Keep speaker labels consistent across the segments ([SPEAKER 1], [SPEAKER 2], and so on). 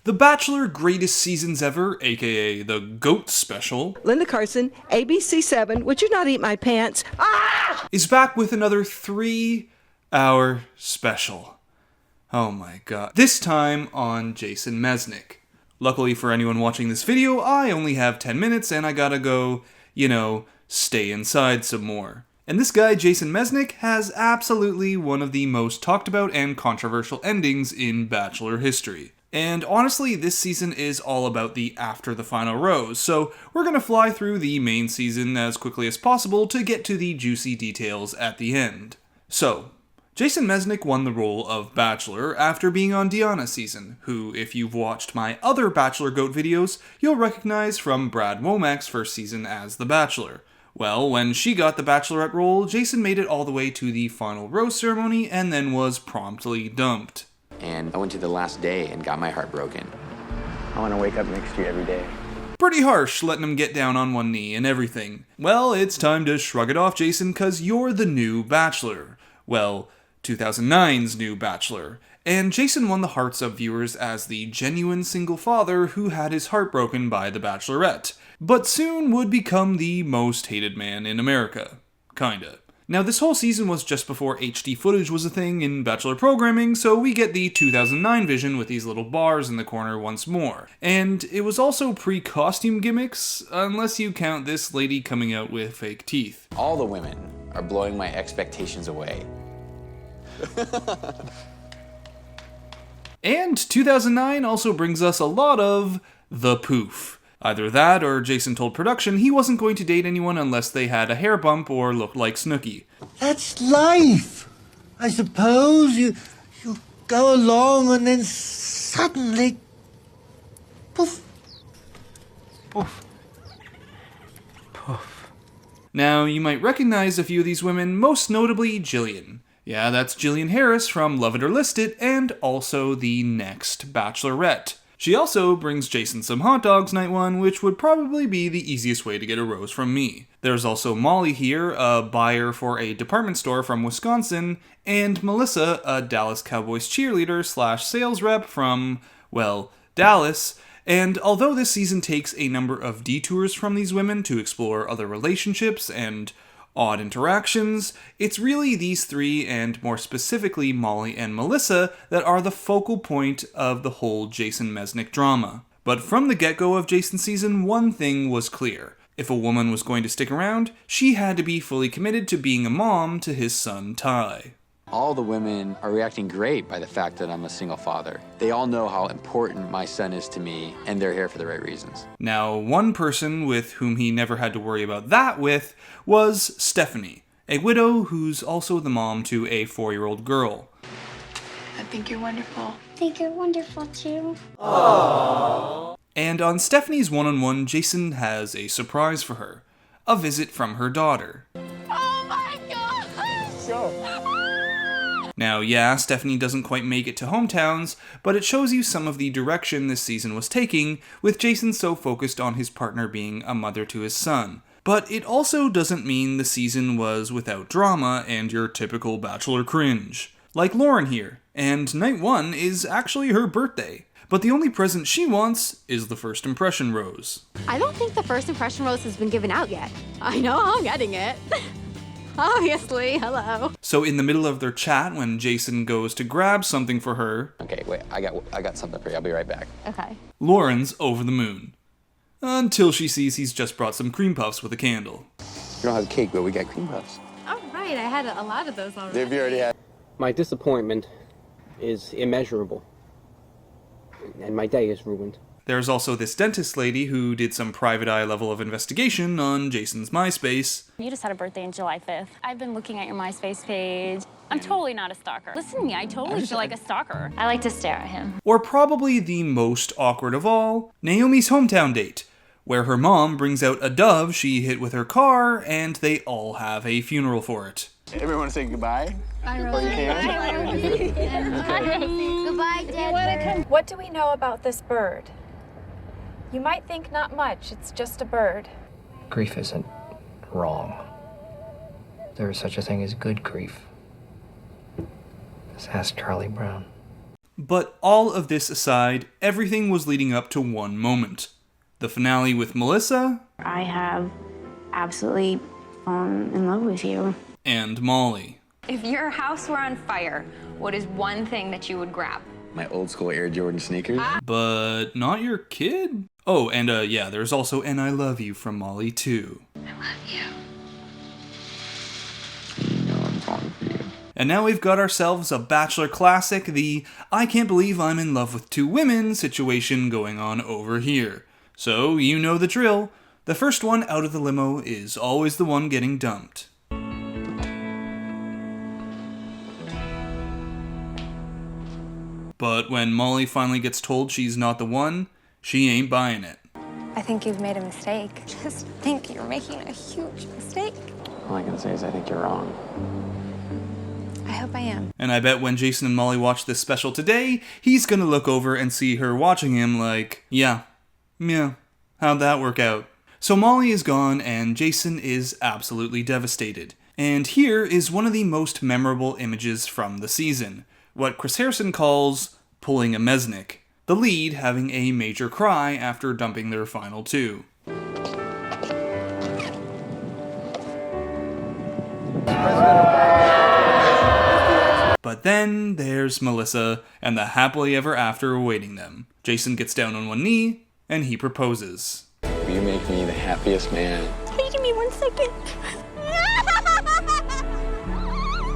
[SPEAKER 1] The Bachelor Greatest Seasons Ever, aka the GOAT Special,
[SPEAKER 2] Linda Carson, ABC7, would you not eat my pants? Ah!
[SPEAKER 1] is back with another 3-hour special. Oh my god. This time on Jason Mesnick. Luckily for anyone watching this video, I only have 10 minutes and I gotta go, stay inside some more. And this guy, Jason Mesnick, has absolutely one of the most talked about and controversial endings in Bachelor history. And honestly, this season is all about the after the final rose, so we're gonna fly through the main season as quickly as possible to get to the juicy details at the end. So, Jason Mesnick won the role of Bachelor after being on Deanna's season, who, if you've watched my other Bachelor GOAT videos, you'll recognize from Brad Womack's first season as The Bachelor. Well, when she got the Bachelorette role, Jason made it all the way to the final rose ceremony and then was promptly dumped.
[SPEAKER 3] And I went to the last day and got my heart broken.
[SPEAKER 4] I want to wake up next to you every day.
[SPEAKER 1] Pretty harsh letting him get down on one knee and everything. Well, it's time to shrug it off, Jason, cause you're the new Bachelor. Well, 2009's new Bachelor. And Jason won the hearts of viewers as the genuine single father who had his heart broken by the Bachelorette, but soon would become the most hated man in America. Kinda. Now, this whole season was just before HD footage was a thing in Bachelor programming, so we get the 2009 vision with these little bars in the corner once more. And it was also pre-costume gimmicks, unless you count this lady coming out with fake teeth.
[SPEAKER 3] All the women are blowing my expectations away.
[SPEAKER 1] And 2009 also brings us a lot of the poof. Either that, or Jason told production he wasn't going to date anyone unless they had a hair bump or looked like Snooki.
[SPEAKER 5] That's life. I suppose you go along and then suddenly, poof.
[SPEAKER 4] Poof. Poof.
[SPEAKER 1] Now, you might recognize a few of these women, most notably Jillian. Yeah, that's Jillian Harris from Love It or List It, and also the next Bachelorette. She also brings Jason some hot dogs night one, which would probably be the easiest way to get a rose from me. There's also Molly here, a buyer for a department store from Wisconsin, and Melissa, a Dallas Cowboys cheerleader / sales rep from, well, Dallas. And although this season takes a number of detours from these women to explore other relationships and odd interactions, it's really these three, and more specifically Molly and Melissa, that are the focal point of the whole Jason Mesnick drama. But from the get-go of Jason's season, one thing was clear. If a woman was going to stick around, she had to be fully committed to being a mom to his son Ty.
[SPEAKER 3] All the women are reacting great by the fact that I'm a single father. They all know how important my son is to me, and they're here for the right reasons.
[SPEAKER 1] Now, one person with whom he never had to worry about that with was Stephanie, a widow who's also the mom to a 4-year-old girl.
[SPEAKER 6] I think you're wonderful.
[SPEAKER 7] I think you're wonderful too.
[SPEAKER 1] Aww. And on Stephanie's one-on-one, Jason has a surprise for her. A visit from her daughter.
[SPEAKER 6] Oh my god!
[SPEAKER 4] So.
[SPEAKER 1] Now, yeah, Stephanie doesn't quite make it to hometowns, but it shows you some of the direction this season was taking, with Jason so focused on his partner being a mother to his son. But it also doesn't mean the season was without drama and your typical Bachelor cringe. Like Lauren here, and night one is actually her birthday. But the only present she wants is the first impression rose.
[SPEAKER 8] I don't think the first impression rose has been given out yet. I know I'm getting it. Obviously, hello.
[SPEAKER 1] So in the middle of their chat, when Jason goes to grab something for her...
[SPEAKER 3] Okay, wait, I got something for you. I'll be right back.
[SPEAKER 8] Okay.
[SPEAKER 1] Lauren's over the moon. Until she sees he's just brought some cream puffs with a candle.
[SPEAKER 3] We don't have cake, but we got cream puffs.
[SPEAKER 8] Oh, right. I had a lot of those already.
[SPEAKER 3] Have you already had?
[SPEAKER 4] My disappointment is immeasurable. And my day is ruined.
[SPEAKER 1] There's also this dentist lady who did some private eye level of investigation on Jason's MySpace.
[SPEAKER 9] You just had a birthday on July 5th. I've been looking at your MySpace page. I'm totally not a stalker. Listen to me, I totally feel like a stalker.
[SPEAKER 6] I like to stare at him.
[SPEAKER 1] Or probably the most awkward of all, Naomi's hometown date, where her mom brings out a dove she hit with her car, and they all have a funeral for it.
[SPEAKER 4] Everyone say goodbye?
[SPEAKER 6] Bye,
[SPEAKER 4] Rosie.
[SPEAKER 7] Goodbye, Dad.
[SPEAKER 10] What do we know about this bird? You might think not much, it's just a bird.
[SPEAKER 11] Grief isn't wrong. There is such a thing as good grief. Just ask Charlie Brown.
[SPEAKER 1] But all of this aside, everything was leading up to one moment. The finale with Melissa.
[SPEAKER 6] I have absolutely fallen in love with you.
[SPEAKER 1] And Molly.
[SPEAKER 8] If your house were on fire, what is one thing that you would grab?
[SPEAKER 3] My old school Air Jordan sneakers.
[SPEAKER 1] But not your kid? Oh, and yeah, there's also an I love you from Molly too.
[SPEAKER 6] I love you.
[SPEAKER 3] You know I'm falling for you.
[SPEAKER 1] And now we've got ourselves a Bachelor classic, the I can't believe I'm in love with two women situation going on over here. So, you know the drill. The first one out of the limo is always the one getting dumped. But when Molly finally gets told she's not the one, she ain't buying it.
[SPEAKER 10] I think you've made a mistake. Just think you're making a huge mistake.
[SPEAKER 3] All I can say is I think you're wrong.
[SPEAKER 10] I hope I am.
[SPEAKER 1] And I bet when Jason and Molly watch this special today, he's gonna look over and see her watching him like, yeah, how'd that work out? So Molly is gone and Jason is absolutely devastated. And here is one of the most memorable images from the season. What Chris Harrison calls pulling a Mesnick, the lead having a major cry after dumping their final two. But then there's Melissa and the happily ever after awaiting them. Jason gets down on one knee and he proposes.
[SPEAKER 3] Will you make me the happiest man?
[SPEAKER 6] Wait, give me 1 second.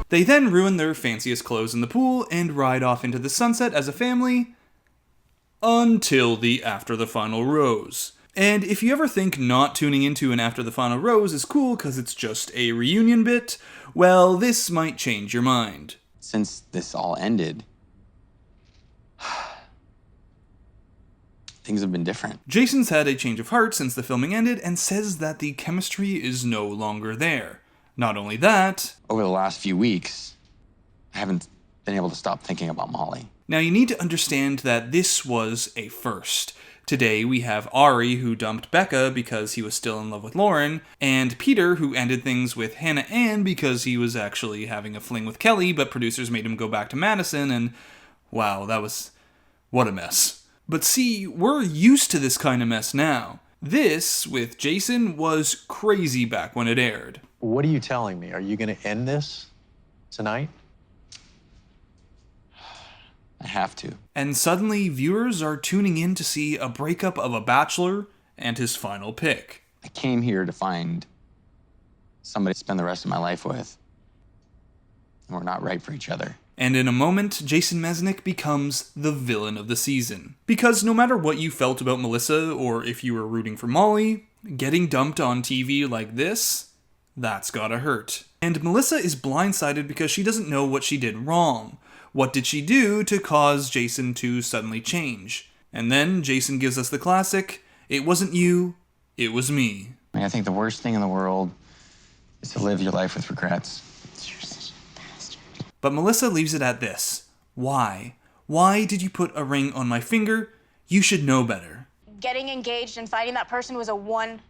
[SPEAKER 1] They then ruin their fanciest clothes in the pool and ride off into the sunset as a family until the After the Final Rose. And if you ever think not tuning into an After the Final Rose is cool because it's just a reunion bit, well, this might change your mind.
[SPEAKER 3] Since this all ended, things have been different.
[SPEAKER 1] Jason's had a change of heart since the filming ended and says that the chemistry is no longer there. Not only that,
[SPEAKER 3] Over the last few weeks, I haven't been able to stop thinking about Molly.
[SPEAKER 1] now you need to understand that this was a first. Today we have Ari, who dumped Becca because he was still in love with Lauren, and Peter, who ended things with Hannah Ann because he was actually having a fling with Kelly, but producers made him go back to Madison, and wow, what a mess. But see, we're used to this kind of mess now. This, with Jason, was crazy back when it aired.
[SPEAKER 12] What are you telling me? Are you going to end this tonight?
[SPEAKER 3] I have to.
[SPEAKER 1] And suddenly, viewers are tuning in to see a breakup of a bachelor and his final pick.
[SPEAKER 3] I came here to find somebody to spend the rest of my life with. And we're not right for each other.
[SPEAKER 1] And in a moment, Jason Mesnick becomes the villain of the season. Because no matter what you felt about Melissa, or if you were rooting for Molly, getting dumped on TV like this, that's gotta hurt. And Melissa is blindsided because she doesn't know what she did wrong. What did she do to cause Jason to suddenly change? And then Jason gives us the classic, "It wasn't you, it was me."
[SPEAKER 3] I think the worst thing in the world is to live your life with regrets.
[SPEAKER 6] You're such a bastard.
[SPEAKER 1] But Melissa leaves it at this. Why? Why did you put a ring on my finger? You should know better.
[SPEAKER 13] Getting engaged and finding that person was a once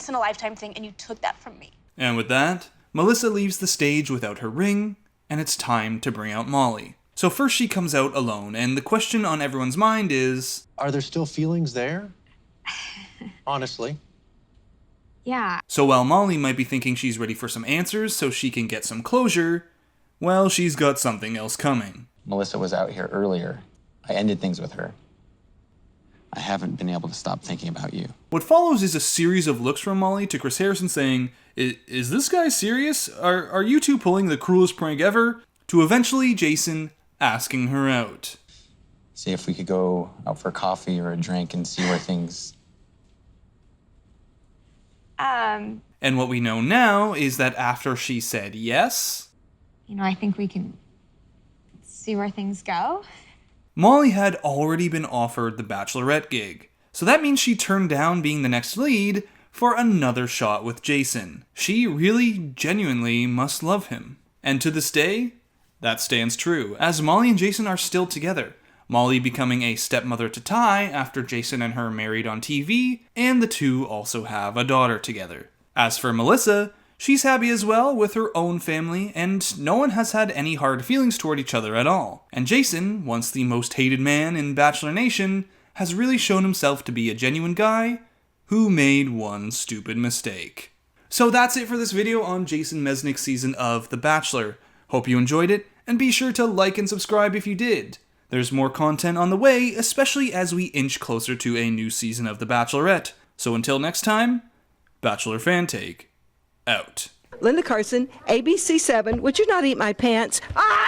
[SPEAKER 13] in a lifetime thing, and you took that from me.
[SPEAKER 1] And with that, Melissa leaves the stage without her ring, and it's time to bring out Molly. So first she comes out alone, and the question on everyone's mind is...
[SPEAKER 12] Are there still feelings there? Honestly.
[SPEAKER 8] Yeah.
[SPEAKER 1] So while Molly might be thinking she's ready for some answers so she can get some closure, well, she's got something else coming.
[SPEAKER 3] Melissa was out here earlier. I ended things with her. I haven't been able to stop thinking about you.
[SPEAKER 1] What follows is a series of looks from Molly to Chris Harrison saying, Is this guy serious? Are you two pulling the cruelest prank ever? To eventually Jason asking her out.
[SPEAKER 3] See if we could go out for coffee or a drink and see where things...
[SPEAKER 1] And what we know now is that after she said yes...
[SPEAKER 10] I think we can see where things go.
[SPEAKER 1] Molly had already been offered the Bachelorette gig. So that means she turned down being the next lead for another shot with Jason. She really, genuinely must love him. And to this day, that stands true, as Molly and Jason are still together. Molly becoming a stepmother to Ty after Jason and her married on TV, and the two also have a daughter together. As for Melissa, She's happy as well with her own family, and no one has had any hard feelings toward each other at all. And Jason, once the most hated man in Bachelor Nation, has really shown himself to be a genuine guy who made one stupid mistake. So that's it for this video on Jason Mesnick's season of The Bachelor. Hope you enjoyed it, and be sure to like and subscribe if you did. There's more content on the way, especially as we inch closer to a new season of The Bachelorette. So until next time, Bachelor Fantake out.
[SPEAKER 2] Linda Carson, ABC7, would you not eat my pants? Ah!